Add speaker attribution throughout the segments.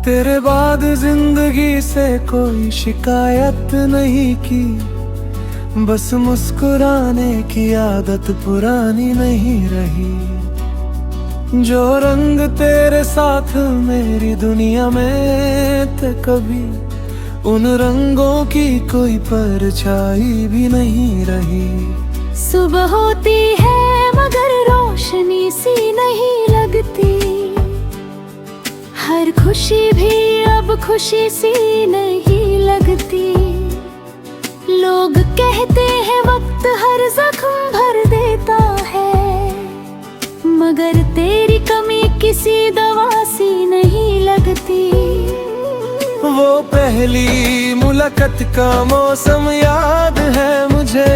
Speaker 1: तेरे बाद जिंदगी से कोई शिकायत नहीं की, बस मुस्कुराने की आदत पुरानी नहीं रही। जो रंग तेरे साथ मेरी दुनिया में थे कभी, उन रंगों की कोई परछाई भी नहीं रही।
Speaker 2: सुबह होती है मगर रोशनी सी नहीं लगती, हर खुशी भी अब खुशी सी नहीं लगती। लोग कहते हैं वक्त हर जख्म भर देता है, मगर तेरी कमी किसी दवा सी नहीं लगती।
Speaker 1: वो पहली मुलाकात का मौसम याद है मुझे,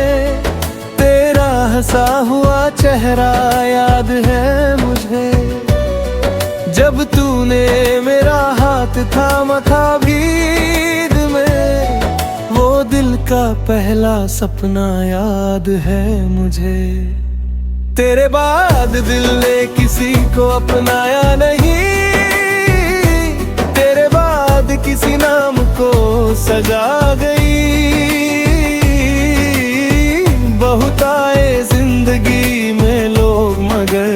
Speaker 1: तेरा हंसा हुआ चेहरा याद है मुझे। जब तूने मेरा हाथ थामा था भीड़ में, वो दिल का पहला सपना याद है मुझे। तेरे बाद दिल ने किसी को अपनाया नहीं, तेरे बाद किसी नाम को सजा गई। बहुत आए जिंदगी में लोग मगर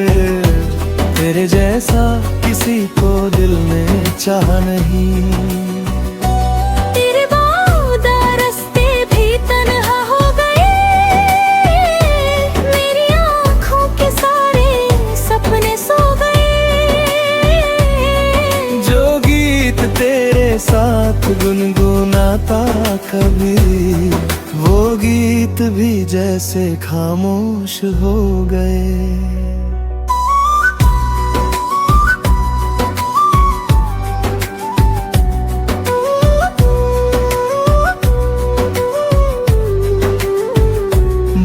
Speaker 1: तेरे जैसा किसी को दिल में चाह नहीं।
Speaker 2: तेरे बाद रास्ते भी तन्हा हो गए, मेरी आँखों के सारे सपने सो गए।
Speaker 1: जो गीत तेरे साथ गुनगुनाता कभी, वो गीत भी जैसे खामोश हो गए।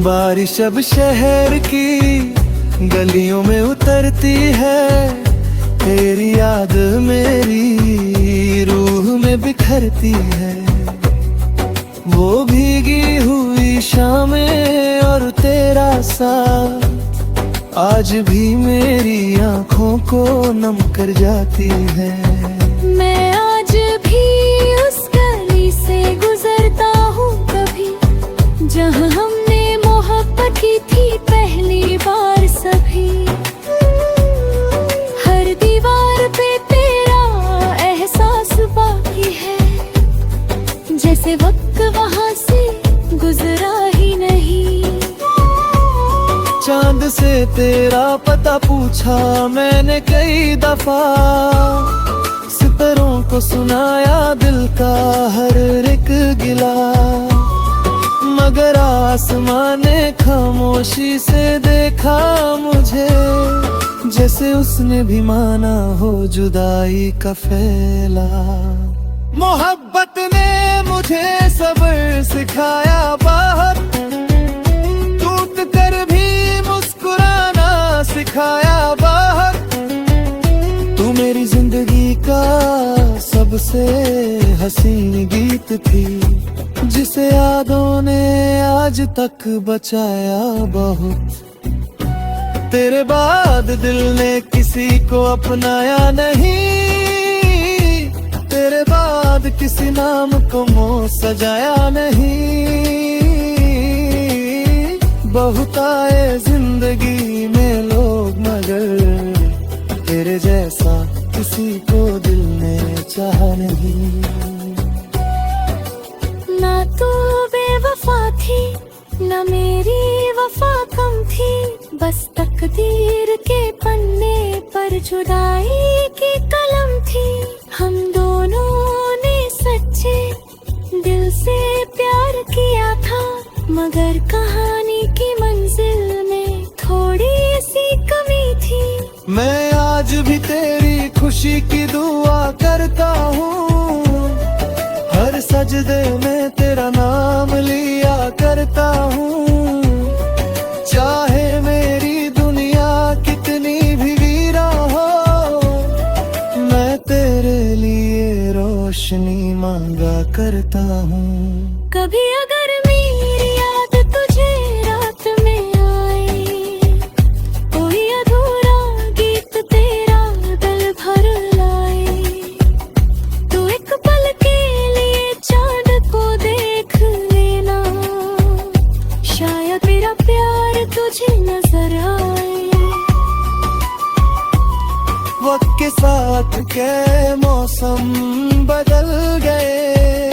Speaker 1: बारिश अब शहर की गलियों में उतरती है, तेरी याद मेरी रूह में बिखरती है। वो भीगी हुई शामें और तेरा साथ आज भी मेरी आंखों को नम कर जाती है।
Speaker 2: मैं आज भी उस गली से गुजरता हूँ कभी, जहाँ हमने मोहब्बत की थी पहली बार सभी। हर दीवार पे तेरा एहसास बाकी है, जैसे वक्त वहाँ से गुजरा ही नहीं।
Speaker 1: चांद से तेरा पता पूछा मैंने कई दफा, सितारों को सुनाया दिल का हर एक गिला, मगर आसमान ने खामोशी से देखा मुझे, जैसे उसने भी माना हो जुदाई का फैला। मोहब्बत ने मुझे सब्र सिखाया बाहर, टूट कर भी मुस्कुराना सिखाया बाहर। तू मेरी जिंदगी का सबसे हसीन गीत थी, जिसे यादों ने आज तक बचाया बहुत। तेरे बाद दिल ने किसी को अपनाया नहीं, तेरे बाद किसी नाम को मुँह सजाया नहीं। बहुत आए जिंदगी में लोग मगर तेरे जैसा किसी को दिल ने चाहा नहीं।
Speaker 2: ना तू बेवफा थी, ना मेरी वफा कम थी, बस तकदीर के पन्ने पर जुदाई की कलम थी। हम दोनों ने सच्चे दिल से प्यार किया था, मगर कहानी की मंजिल में थोड़ी सी कमी थी।
Speaker 1: मैं आज भी तेरी खुशी की दुआ करता हूँ, हर सजदे में तेरा नाम लिया करता हूँ। चाहे मेरी दुनिया कितनी भी वीरा हो, मैं तेरे लिए रोशनी मांगा करता हूँ।
Speaker 2: कभी अगर मेरी याद तुझे रात में आए, कोई अधूरा गीत तेरा दिल भर लाए,
Speaker 1: के साथ के मौसम बदल गए,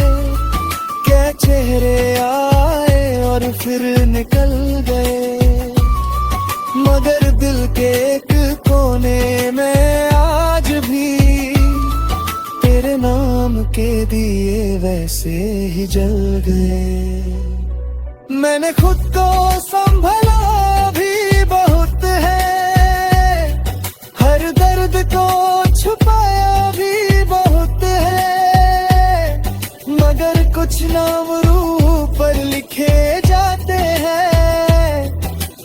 Speaker 1: क्या चेहरे आए और फिर निकल गए, मगर दिल के एक कोने में आज भी तेरे नाम के दिए वैसे ही जल गए। मैंने खुद को संभला भी बहुत है, हर दर्द को छुपाया भी बहुत है, मगर कुछ नाम रूह पर लिखे जाते हैं,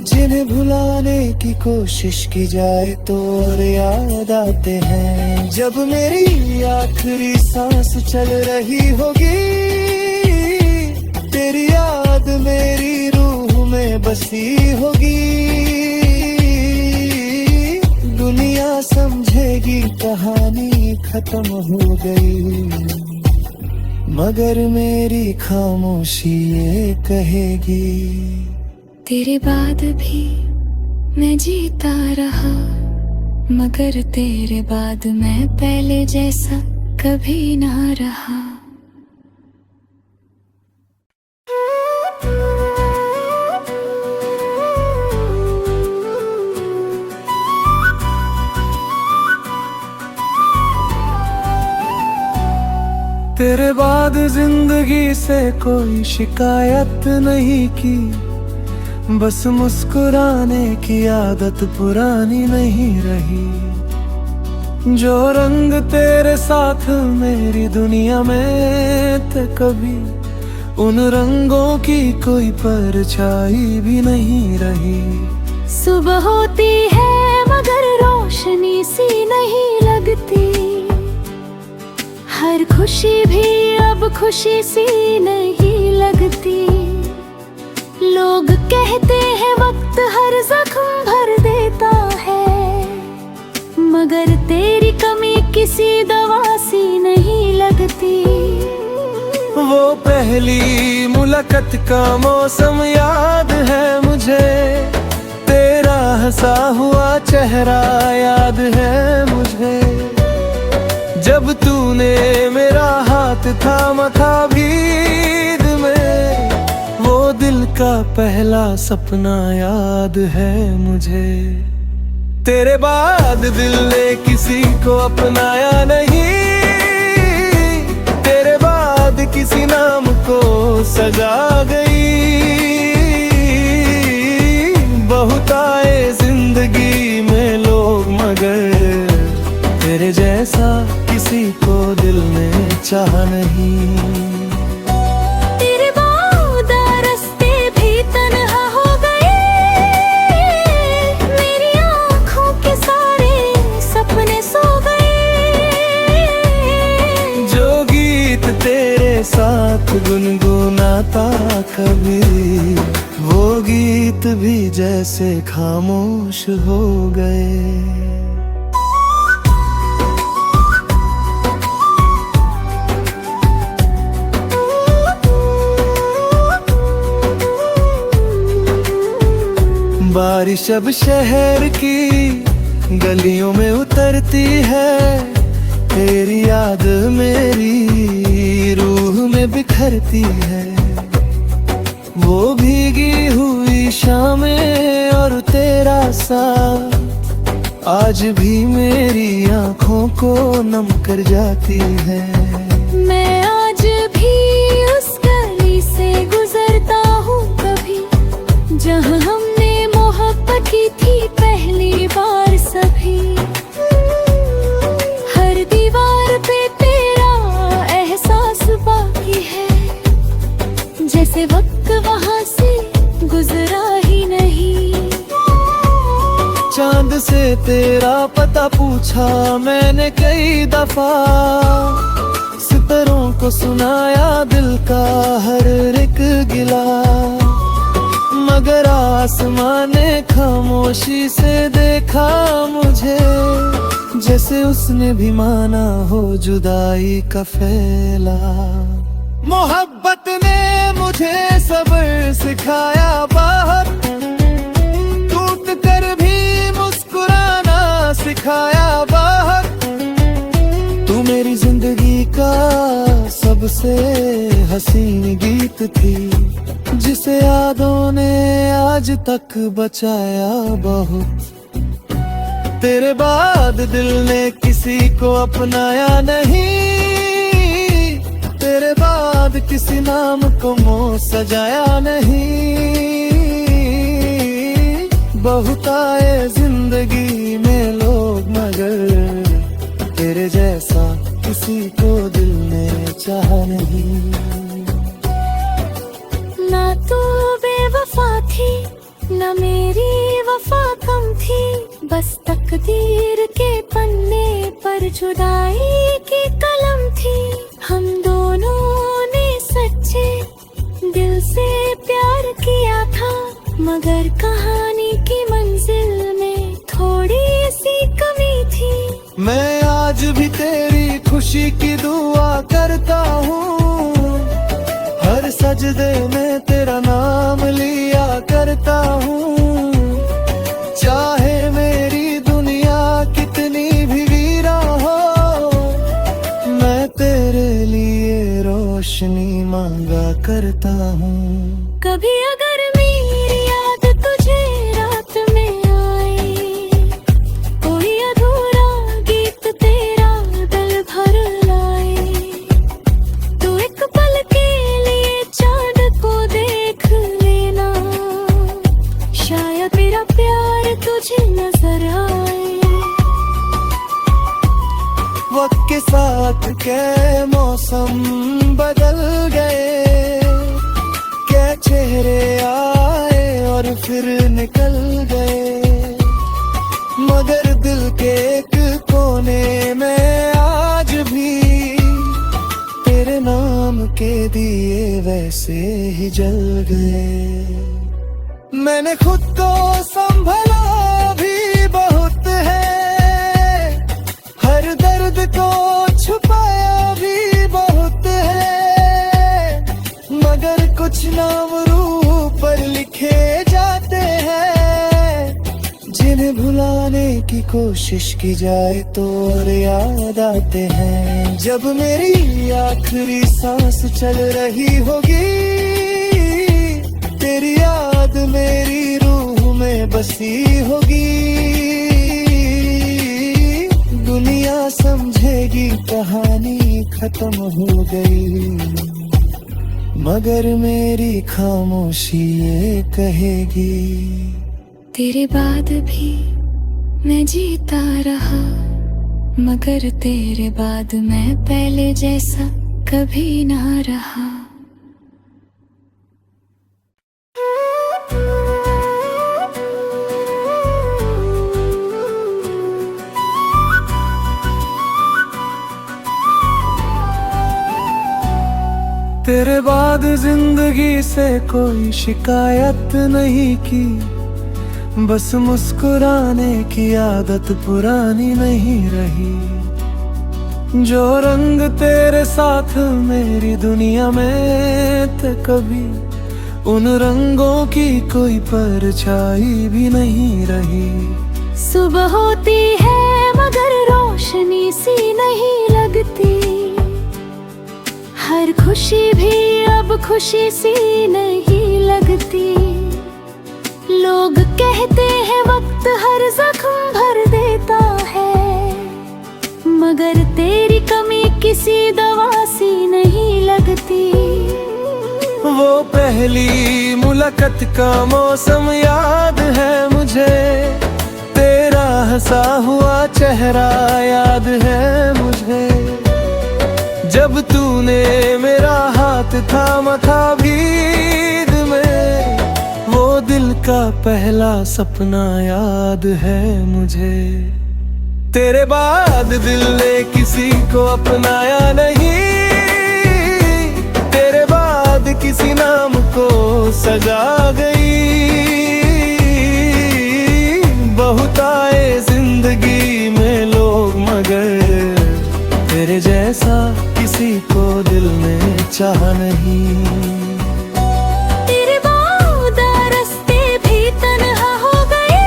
Speaker 1: जिन्हें भुलाने की कोशिश की जाए तो और याद आते हैं। जब मेरी आखिरी सांस चल रही होगी, तेरी याद मेरी रूह में बसी होगी, दुनिया समझेगी कहानी खत्म हो गई, मगर मेरी खामोशी ये कहेगी,
Speaker 2: तेरे बाद भी मैं जीता रहा, मगर तेरे बाद मैं पहले जैसा कभी ना रहा।
Speaker 1: तेरे बाद जिंदगी से कोई शिकायत नहीं की, बस मुस्कुराने की आदत पुरानी नहीं रही। जो रंग तेरे साथ मेरी दुनिया में थे कभी, उन रंगों की कोई परछाई भी नहीं रही।
Speaker 2: सुबह होती है मगर रोशनी सी नहीं लगती, हर खुशी भी अब खुशी सी नहीं लगती। लोग कहते हैं वक्त हर जख्म भर देता है, मगर तेरी कमी किसी दवा सी नहीं लगती।
Speaker 1: वो पहली मुलाकात का मौसम याद है मुझे, तेरा हंसा हुआ चेहरा याद है मुझे, जब तूने मेरा हाथ थामा था भीड़ में, वो दिल का पहला सपना याद है मुझे। तेरे बाद दिल ने किसी को अपनाया नहीं, तेरे बाद किसी नाम को सजा गई। बहुत आए जिंदगी में लोग, मगर तेरे जैसा किसी को दिल में चाह नहीं।
Speaker 2: तेरे बाद रास्ते भी तन्हा हो गए, मेरी आँखों के सारे सपने सो गए।
Speaker 1: जो गीत तेरे साथ गुनगुनाता कभी, वो गीत भी जैसे खामोश हो गए। बारिश अब शहर की गलियों में उतरती है, तेरी याद मेरी रूह में बिखरती है। वो भीगी हुई शामें और तेरा साथ आज भी मेरी आँखों को नम कर जाती है।
Speaker 2: मैं आज भी उस गली से गुजरता हूँ कभी, जहाँ हमने मोहब्बत की थी पहली बार सभी। हर दीवार पे तेरा एहसास बाकी है, जैसे वक्त वहाँ से गुजरा ही नहीं।
Speaker 1: चांद से तेरा पता पूछा मैंने कई दफा, सितारों को सुनाया दिल का हर एक गिला, मगर आसमां ने खामोशी से देखा मुझे, जैसे उसने भी माना हो जुदाई का फैला। मोहब्बत ने मुझे सब्र सिखाया बाहर, टूट कर भी मुस्कुराना सिखाया बाहर, से हसीन गीत थी, जिसे यादों ने आज तक बचाया बहुत। तेरे बाद दिल ने किसी को अपनाया नहीं, तेरे बाद किसी नाम को मुंह सजाया नहीं। बहुत आए जिंदगी में लोग, मगर तेरे जैसा किसी को दिल ने चाहा नहीं।
Speaker 2: ना तू बेवफा थी, ना मेरी वफा कम थी, बस तकदीर के पन्ने पर जुदाई की कलम थी। हम दोनों ने सच्चे दिल से प्यार किया था, मगर कहानी की मंजिल में थोड़ी सी कमी थी।
Speaker 1: मैं आज भी तेरी खुशी की दुआ करता हूँ, हर सजदे में तेरा नाम लिया करता हूँ। चाहे मेरी दुनिया कितनी भी वीरा हो, मैं तेरे लिए रोशनी मांगा करता हूँ।
Speaker 2: कभी अगर मेरी याद तुझे रात में आए, कोई अधूरा गीत तेरा दिल भर लाए, तो एक पल के लिए चांद को देख लेना, शायद मेरा प्यार तुझे नजर आए।
Speaker 1: वक्त के साथ के मौसम बदल गए, क्या चेहरे आए और फिर निकल गए, मगर दिल के एक कोने में आज भी तेरे नाम के दिए वैसे ही जल गए। मैंने खुद को संभला भी बहुत है, हर दर्द को छुपाया भी बहुत है, मगर कुछ नाम रूह पर लिखे जाते हैं, जिन्हें भुलाने की कोशिश की जाए तो और याद आते हैं। जब मेरी आखिरी सांस चल रही होगी, तेरी याद मेरी रूह में बसी होगी। दुनिया समझेगी कहानी खत्म हो गई, मगर मेरी खामोशी ये कहेगी,
Speaker 2: तेरे बाद भी मैं जीता रहा, मगर तेरे बाद मैं पहले जैसा कभी ना रहा।
Speaker 1: तेरे बाद जिंदगी से कोई शिकायत नहीं की, बस मुस्कुराने की आदत पुरानी नहीं रही। जो रंग तेरे साथ मेरी दुनिया में थे कभी, उन रंगों की कोई परछाई भी नहीं रही।
Speaker 2: सुबह होती है मगर रोशनी सी नहीं लगती, हर खुशी भी अब खुशी सी नहीं लगती। लोग कहते हैं वक्त हर जख्म भर देता है, मगर तेरी कमी किसी दवा सी नहीं लगती।
Speaker 1: वो पहली मुलाकात का मौसम याद है मुझे, तेरा हंसा हुआ चेहरा याद है मुझे। जब तूने मेरा हाथ थामा था भीड़ में, वो दिल का पहला सपना याद है मुझे। तेरे बाद दिल ने किसी को अपनाया नहीं, तेरे बाद किसी नाम को सजा गई। बहुत आए जिंदगी में लोग, मगर तेरे जैसा किसी को दिल ने चाहा नहीं।
Speaker 2: तेरे बाद रास्ते भी तन्हा हो गए,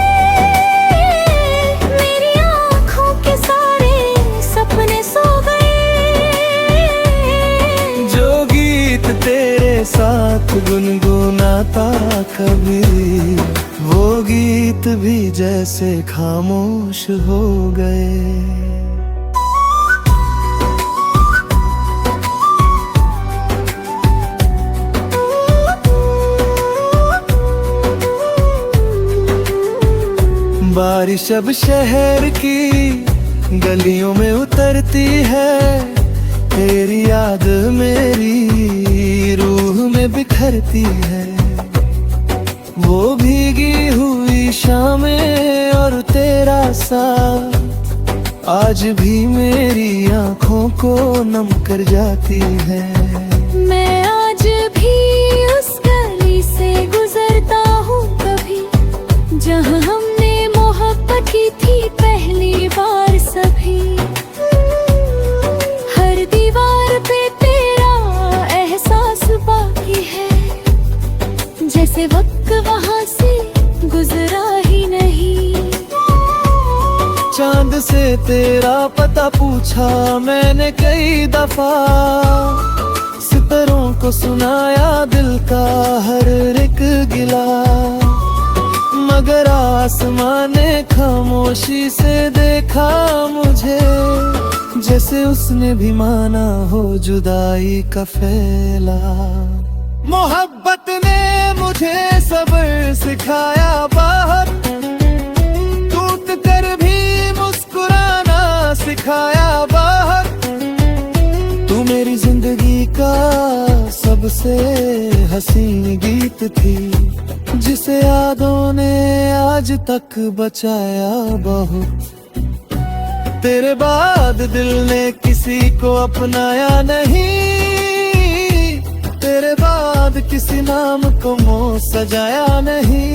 Speaker 2: मेरी आँखों के सारे सपने सो गए।
Speaker 1: जो गुनगुनाता कभी, वो गीत भी जैसे खामोश हो गए। बारिश अब शहर की गलियों में उतरती है, तेरी याद मेरी रूह में बिखरती है। वो भीगी हुई शामें और तेरा साथ आज भी मेरी आंखों को नम कर जाती है।
Speaker 2: मैं आज भी उस गली से गुजरता हूँ कभी, जहाँ हमने मोहब्बत की थी पहली बार सभी। हर दीवार पे तेरा एहसास बाकी है, जैसे वक्त वहाँ से गुजरा ही नहीं।
Speaker 1: चांद से तेरा पता पूछा मैंने कई दफा, सितारों को सुनाया दिल का हर एक गिला, मगर आसमां ने खामोशी से देखा मुझे, जैसे उसने भी माना हो जुदाई का फैला। मोहब्बत ने मुझे सब्र सिखाया बाहर, टूट कर भी मुस्कुराना सिखाया बाहर। तू मेरी जिंदगी का सबसे हसीन गीत थी, जिसे यादों ने आज तक बचाया बहुत। तेरे बाद दिल ने किसी को अपनाया नहीं, तेरे बाद किसी नाम को मुंह सजाया नहीं।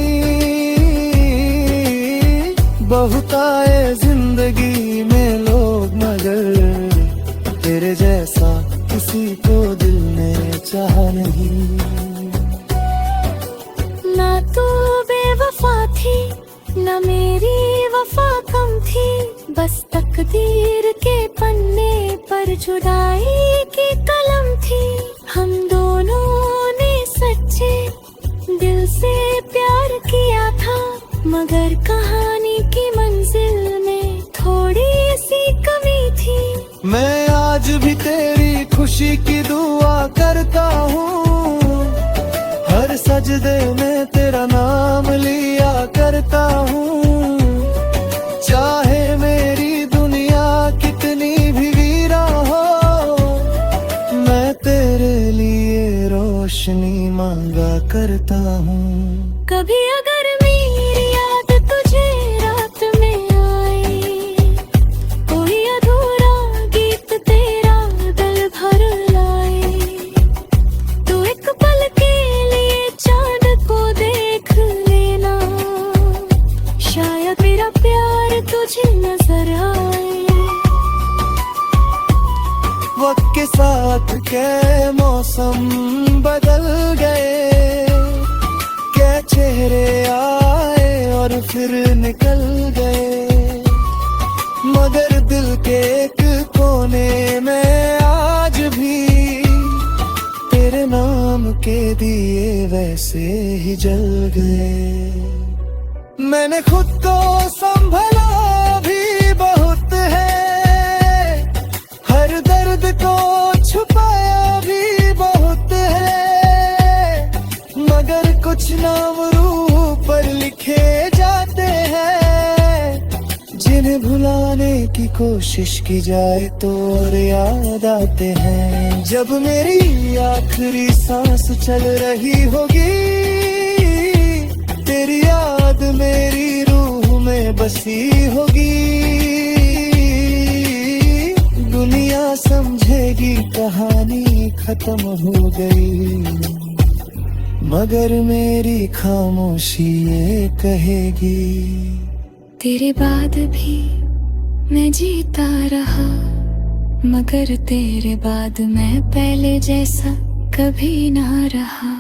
Speaker 1: बहुत आए जिंदगी में लोग, मगर तेरे जैसा किसी को दिल ने चाहा नहीं।
Speaker 2: ना तू बेवफा थी, ना मेरी वफा कम थी, बस तकदीर के पन्ने पर जुदाई की कलम थी। हम दोनों ने सच्चे दिल से प्यार किया था, मगर कहानी की मंजिल में थोड़ी सी कमी थी।
Speaker 1: मैं आज भी तेरी खुशी की दुआ करता हूँ, हर सजदे में तेरा नाम लिया करता हूँ। चाहे मेरी दुनिया कितनी भी वीरा हो, मैं तेरे लिए रोशनी मांगा करता हूँ।
Speaker 2: कभी अगर मेरी याद तुझे रात में आए, कोई अधूरा गीत तेरा दिल भर लाए, तो एक पल के लिए चांद को देख लेना, शायद मेरा प्यार तुझे नजर आए।
Speaker 1: वक्त के साथ के मौसम बदल गए, क्या चेहरे आए और फिर निकल गए, मगर दिल के एक कोने में आज भी तेरे नाम के दिए वैसे ही जल गए। मैंने खुद को संभला भी बहुत है, हर दर्द को छुपाया भी बहुत है, मगर कुछ नाम रूह पर लिखे जाते हैं, जिन्हें भुलाने की कोशिश की जाए तो और याद आते हैं। जब मेरी आखिरी सांस चल रही होगी, तेरी याद मेरी रूह में बसी होगी। दुनिया समझेगी कहानी खत्म हो गई, मगर मेरी खामोशी ये कहेगी,
Speaker 2: तेरे बाद भी मैं जीता रहा, मगर तेरे बाद मैं पहले जैसा कभी ना रहा।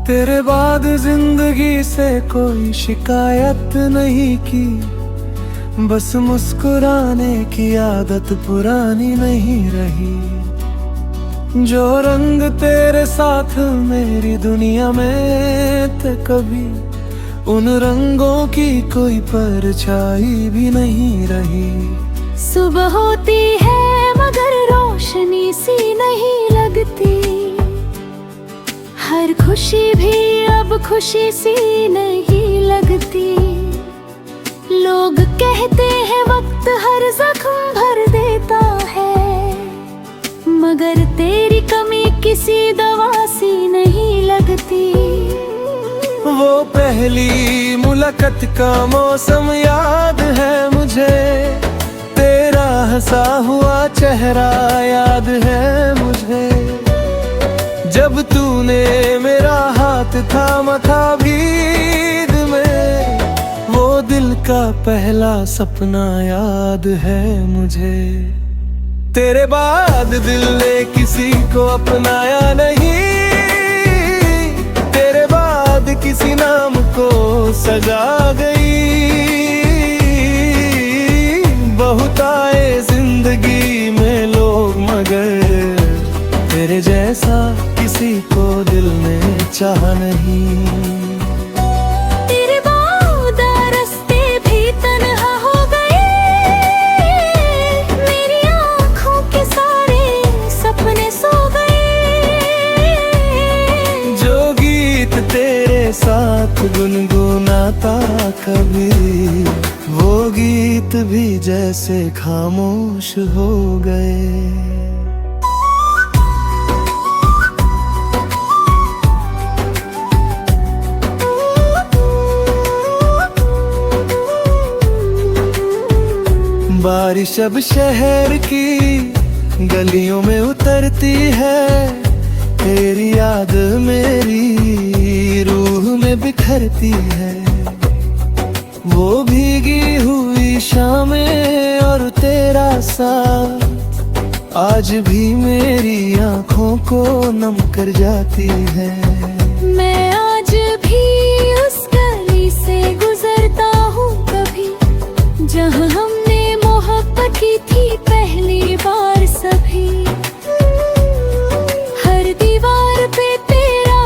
Speaker 1: तेरे बाद जिंदगी से कोई शिकायत नहीं की, बस मुस्कुराने की आदत पुरानी नहीं रही। जो रंग तेरे साथ मेरी दुनिया में थे कभी, उन रंगों की कोई परछाई भी नहीं रही।
Speaker 2: सुबह होती है मगर रोशनी सी नहीं लगती, हर खुशी भी अब खुशी सी नहीं लगती। लोग कहते हैं वक्त हर जख्म भर देता है, मगर तेरी कमी किसी दवा सी नहीं लगती।
Speaker 1: वो पहली मुलाकात का मौसम याद है मुझे, तेरा हंसा हुआ चेहरा याद है मुझे। जब तूने मेरा हाथ थामा था भीड़ में, वो दिल का पहला सपना याद है मुझे। तेरे बाद दिल ने किसी को अपनाया नहीं, तेरे बाद किसी नाम को सजा गई। बहुत आए जिंदगी में लोग मगर तेरे जैसा किसी को दिल ने चाहा नहीं।
Speaker 2: तेरे बाद रास्ते भी तन्हा हो गए, मेरी आँखों के सारे सपने सो गए।
Speaker 1: जो गीत तेरे साथ गुनगुनाता कभी, वो गीत भी जैसे खामोश हो गए। बारिश अब शहर की गलियों में उतरती है, तेरी याद मेरी रूह में बिखरती है। वो भीगी हुई शामें और तेरा साथ आज भी मेरी आंखों को नम कर जाती है।
Speaker 2: मैं आज भी उस गली से गुजरता हूँ कभी, जहाँ हमने मोहब्बत की थी पहली बार सभी। हर दीवार पे तेरा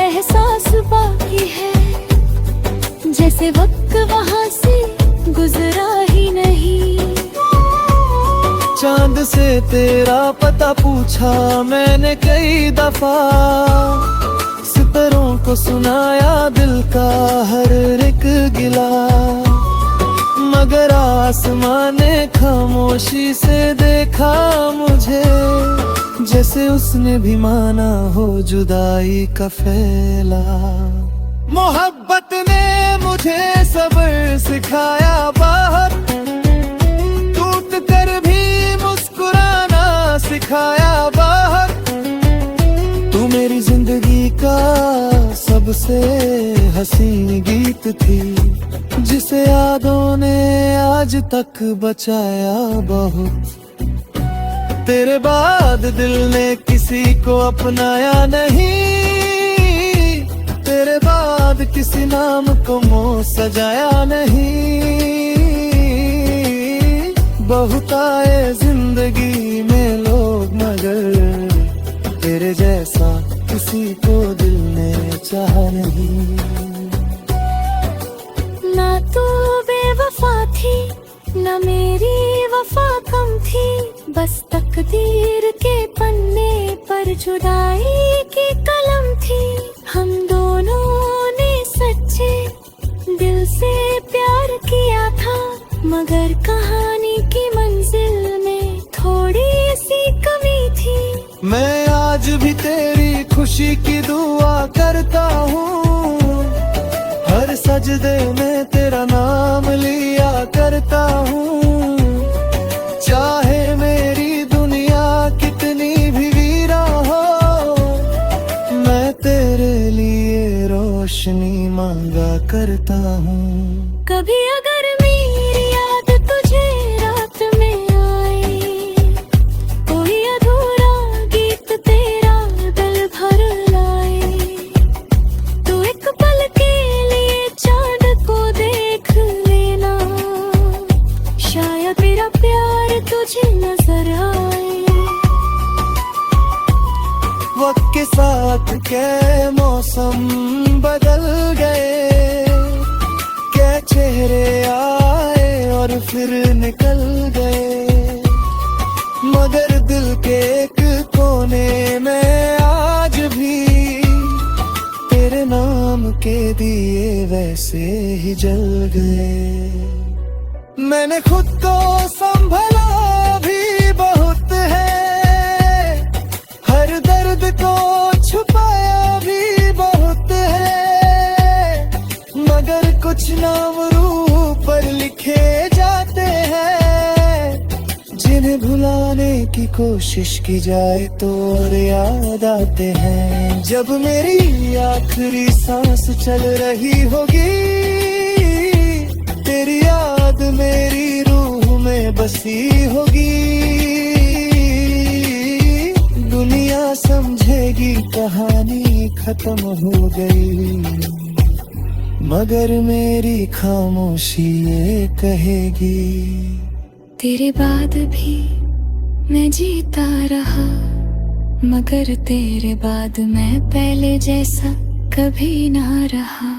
Speaker 2: एहसास बाकी है, जैसे वक्त वहाँ से गुजरा ही नहीं।
Speaker 1: चांद से तेरा पता पूछा मैंने कई दफा, सितारों को सुनाया दिल का हर एक गिला, मगर आसमां ने खामोशी से देखा मुझे, जैसे उसने भी माना हो जुदाई का फैला। मोहब्बत ने मुझे सब्र सिखाया बाहर, टूट कर भी मुस्कुराना सिखाया बाहर। तू मेरी जिंदगी का सबसे हसीन गीत थी, जिसे यादों ने आज तक बचाया बहुत। तेरे बाद दिल ने किसी को अपनाया नहीं, तेरे बाद किसी नाम को मुंह सजाया नहीं। बहुत आए जिंदगी में लोग मगर तेरे जैसा किसी को दिल ने चाहा नहीं।
Speaker 2: ना तू बेवफा थी, ना मेरी वफा कम थी, बस तकदीर के पन्ने पर जुदाई की कलम थी। हम दोनों ने सच्चे दिल से प्यार किया था, मगर कहानी की मंजिल में थोड़ी सी कमी थी।
Speaker 1: मैं आज भी तेरी खुशी की दुआ करता हूँ, हर सजदे में तेरा नाम लिया करता हूँ। चाहे मेरी दुनिया कितनी भी वीरा हो, मैं तेरे लिए रोशनी मांगा करता हूँ।
Speaker 2: कभी अगर मेरी याद तुझे रात में आए, कोई अधूरा गीत तेरा दिल भर लाए,
Speaker 1: के मौसम बदल गए, क्या चेहरे आए और फिर निकल गए, मगर दिल के एक कोने में आज भी तेरे नाम के दिए वैसे ही जल गए। मैंने खुद को संभला भी बहुत है, हर दर्द को छुपाया भी बहुत है, मगर कुछ नाम रूह पर लिखे जाते हैं, जिन्हें भुलाने की कोशिश की जाए तो और याद आते हैं। जब मेरी आखिरी सांस चल रही होगी, तेरी याद मेरी रूह में बसी होगी, दुनिया समझेगी कहानी खत्म हो गई, मगर मेरी खामोशी ये कहेगी,
Speaker 2: तेरे बाद भी मैं जीता रहा, मगर तेरे बाद मैं पहले जैसा कभी ना रहा।